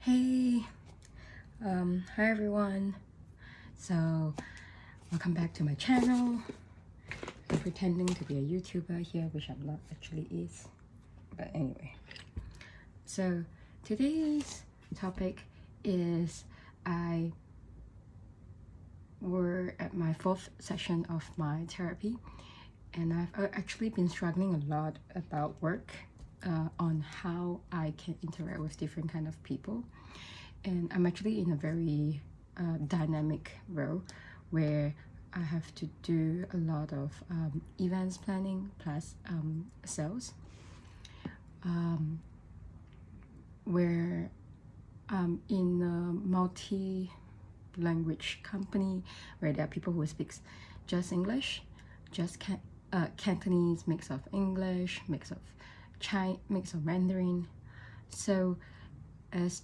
Hey, hi everyone. So, welcome back to my channel. I'm pretending to be a YouTuber here, which I'm not actually is. But anyway, so today's topic is I were at my fourth session of my therapy, and I've actually been struggling a lot about work, on how I can interact with different kind of people. And I'm actually in a very dynamic role where I have to do a lot of events planning plus sales, where I'm in a multi-language company where there are people who speaks just English, just Cantonese, mix of English, mix of Mandarin. So as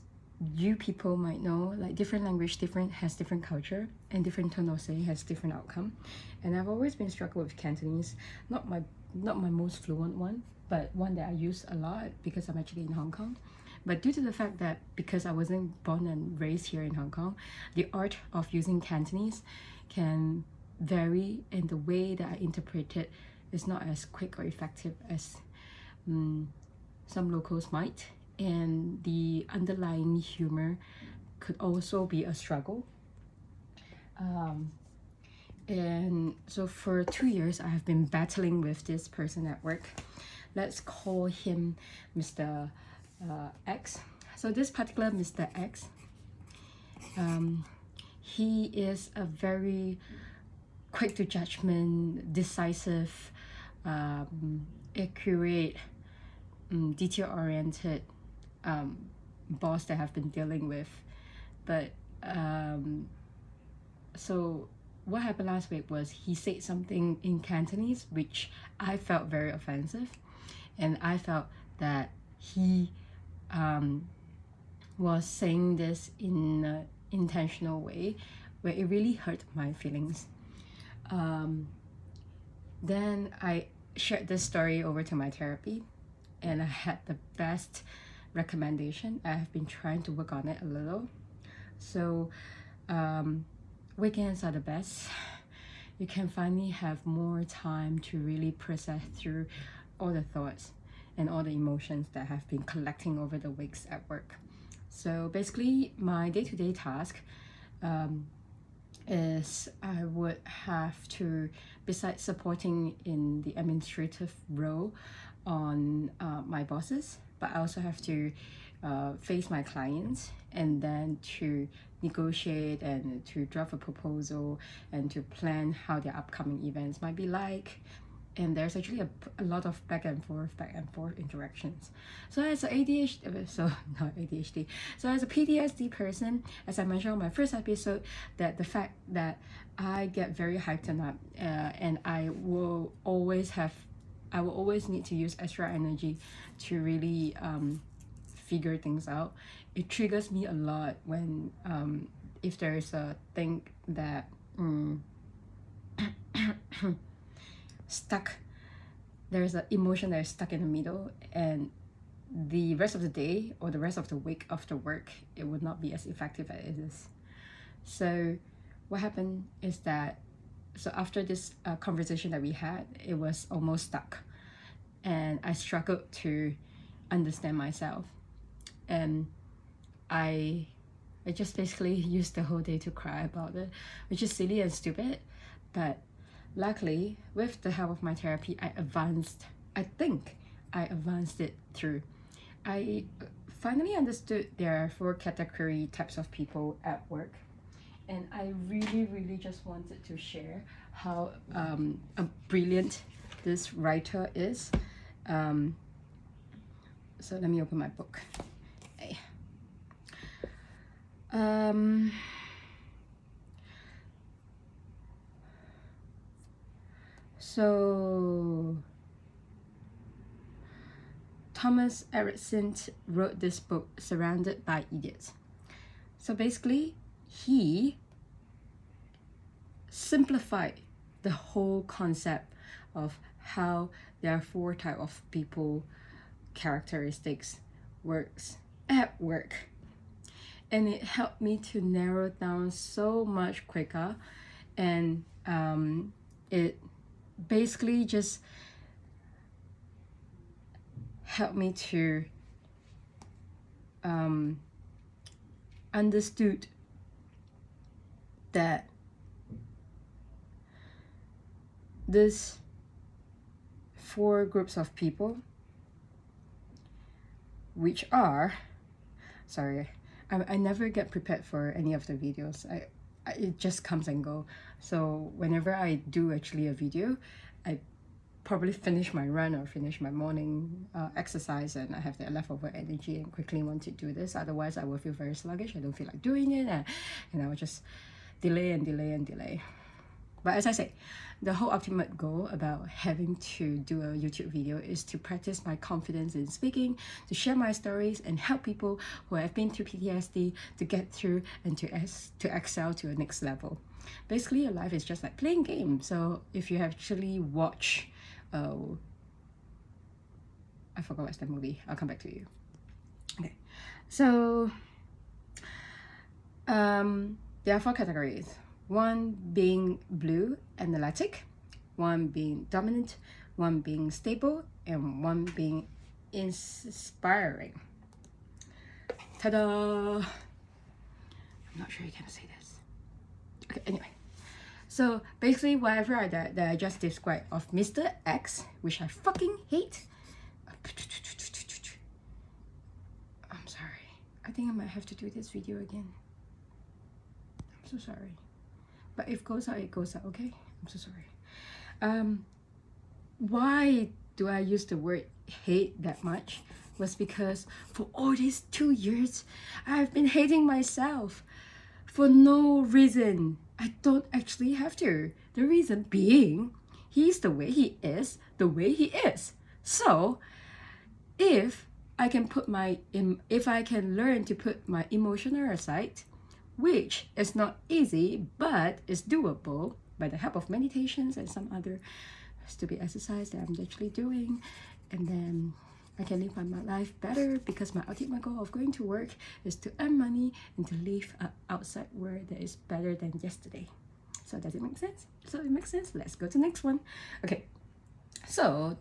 you people might know, like different language has different culture, and different tone of saying has different outcome. And I've always been struggling with Cantonese, not my most fluent one, but one that I use a lot because I'm actually in Hong Kong. But due to the fact that because I wasn't born and raised here in Hong Kong, the art of using Cantonese can vary, and the way that I interpret it is not as quick or effective as some locals might, and the underlying humor could also be a struggle. And so for 2 years I have been battling with this person at work. Let's call him Mr. X. So this particular Mr. X, he is a very quick to judgment, decisive, accurate, detail-oriented boss that I've been dealing with. But so what happened last week was he said something in Cantonese which I felt very offensive, and I felt that he was saying this in an intentional way where it really hurt my feelings. Then I shared this story over to my therapy, and I had the best recommendation. I have been trying to work on it a little. So weekends are the best. You can finally have more time to really process through all the thoughts and all the emotions that have been collecting over the weeks at work. So basically my day-to-day task is I would have to, besides supporting in the administrative role on my bosses, but I also have to face my clients, and then to negotiate and to draft a proposal and to plan how their upcoming events might be like. And there's actually a lot of back and forth interactions. So as a ADHD, so not ADHD, so as a PTSD person, as I mentioned on my first episode, that the fact that I get very hyped up, and I will always need to use extra energy to really figure things out. It triggers me a lot when if there's a thing that there's an emotion that is stuck in the middle, and the rest of the day or the rest of the week after work, it would not be as effective as it is. So what happened is that, so after this conversation that we had, it was almost stuck, and I struggled to understand myself, and I just basically used the whole day to cry about it, which is silly and stupid. But luckily, with the help of my therapy, I think I advanced it through. I finally understood there are 4 category types of people at work, and I really just wanted to share how brilliant this writer is. So let me open my book. Okay. So Thomas Edison wrote this book, Surrounded by Idiots. So basically, he simplified the whole concept of how there are 4 types of people characteristics works at work. and it helped me to narrow down so much quicker. And it basically just helped me to understood that this 4 groups of people, which are, sorry, I never get prepared for any of the videos. It just comes and go. So whenever I do actually a video, I probably finish my run or finish my morning exercise, and I have the leftover energy and quickly want to do this. Otherwise, I will feel very sluggish. I don't feel like doing it, and I will just delay and delay and delay. But as I say, the whole ultimate goal about having to do a YouTube video is to practice my confidence in speaking, to share my stories, and help people who have been through PTSD to get through and to excel to a next level. Basically, your life is just like playing games. So if you actually watch, I forgot what's the movie. I'll come back to you. Okay, so there are 4 categories. 1 being blue, analytic, 1 being dominant, 1 being stable, and 1 being inspiring. Ta-da! I'm not sure you can see this. Okay, anyway. So basically, whatever that I just described of Mr. X, which I fucking hate. I'm sorry. I think I might have to do this video again. I'm so sorry. But if it goes out, it goes out, okay? I'm so sorry. Why do I use the word hate that much? Was because for all these 2 years, I've been hating myself for no reason. I don't actually have to. The reason being, he's the way he is, the way he is. So, if I can learn to put my emotional aside, which is not easy but is doable by the help of meditations and some other stupid exercise that I'm actually doing, and then I can live my life better, because my ultimate goal of going to work is to earn money and to live an outside world that is better than yesterday. So does it make sense? So it makes sense. Let's go to the next one. Okay, so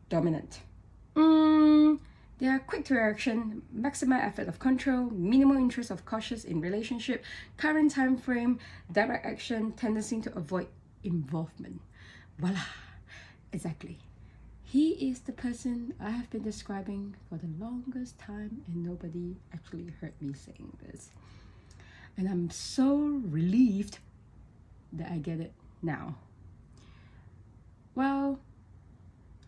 dominant. They are quick to reaction, maximum effort of control, minimal interest of cautious in relationship, current time frame, direct action, tendency to avoid involvement. Voila, exactly. He is the person I have been describing for the longest time, and nobody actually heard me saying this. And I'm so relieved that I get it now. Well,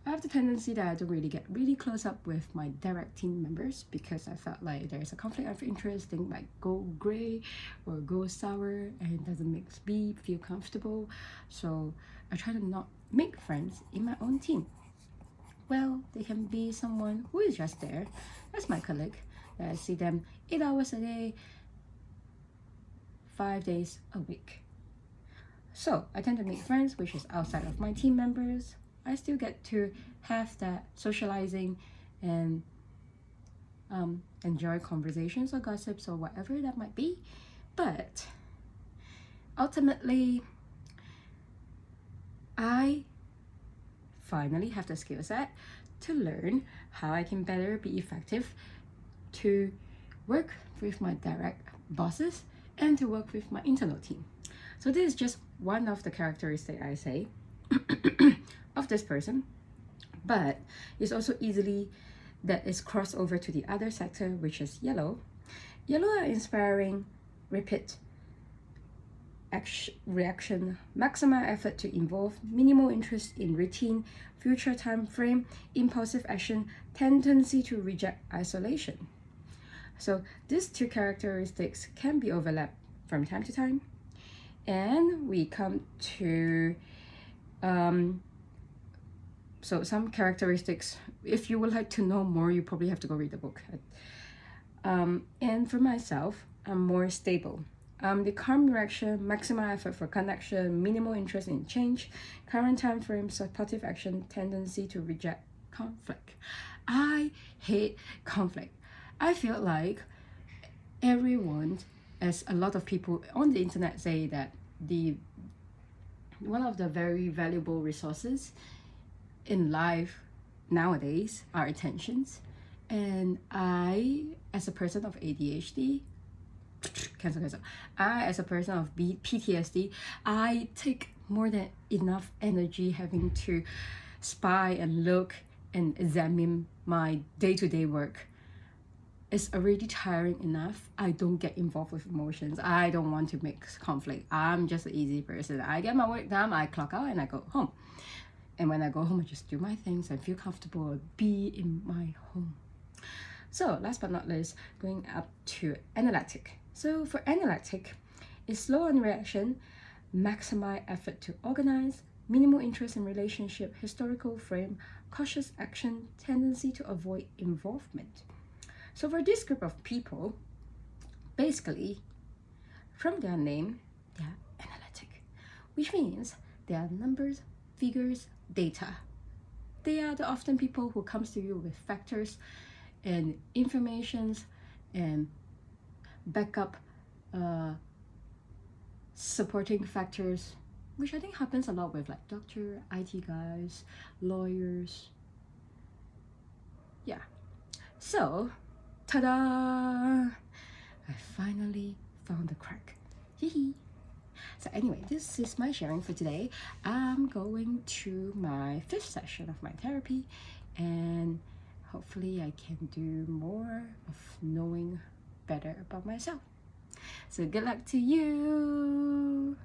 I have the tendency that I don't really get really close up with my direct team members, because I felt like there's a conflict of interest. Things might go gray or go sour, and it doesn't make me feel comfortable. So I try to not make friends in my own team. Well, they can be someone who is just there. That's my colleague. I see them 8 hours a day, 5 days a week. So I tend to make friends which is outside of my team members. I still get to have that socializing and enjoy conversations or gossips or whatever that might be. But ultimately, I finally have the skill set to learn how I can better be effective to work with my direct bosses and to work with my internal team. So this is just one of the characteristics I say of this person, but it's also easily that is crossed over to the other sector, which is yellow. Yellow are inspiring, repeat reaction, maximum effort to involve, minimal interest in routine, future time frame, impulsive action, tendency to reject isolation. So these 2 characteristics can be overlapped from time to time. And we come to so some characteristics. If you would like to know more, you probably have to go read the book. And for myself, I'm more stable. The calm reaction, maximum effort for connection, minimal interest in change, current time frame, supportive action, tendency to reject conflict. I hate conflict. I feel like everyone, as a lot of people on the internet say that the one of the very valuable resources in life nowadays are attentions. And I, as a person of ADHD, cancel. I, as a person of PTSD, I take more than enough energy having to spy and look and examine my day-to-day work. It's already tiring enough. I don't get involved with emotions. I don't want to mix conflict. I'm just an easy person. I get my work done, I clock out, and I go home. And when I go home, I just do my things and feel comfortable, be in my home. So last but not least, going up to analytic. So for analytic, it's slow on reaction, maximize effort to organize, minimal interest in relationship, historical frame, cautious action, tendency to avoid involvement. So for this group of people, basically, from their name, they are analytic, which means they are numbers, figures, data. They are the often people who comes to you with factors and informations and backup supporting factors, which I think happens a lot with like doctor, IT guys, lawyers. Yeah. So, ta-da! I finally found the crack. Hee. So anyway, this is my sharing for today. I'm going to my 5th session of my therapy, and hopefully I can do more of knowing better about myself. So good luck to you!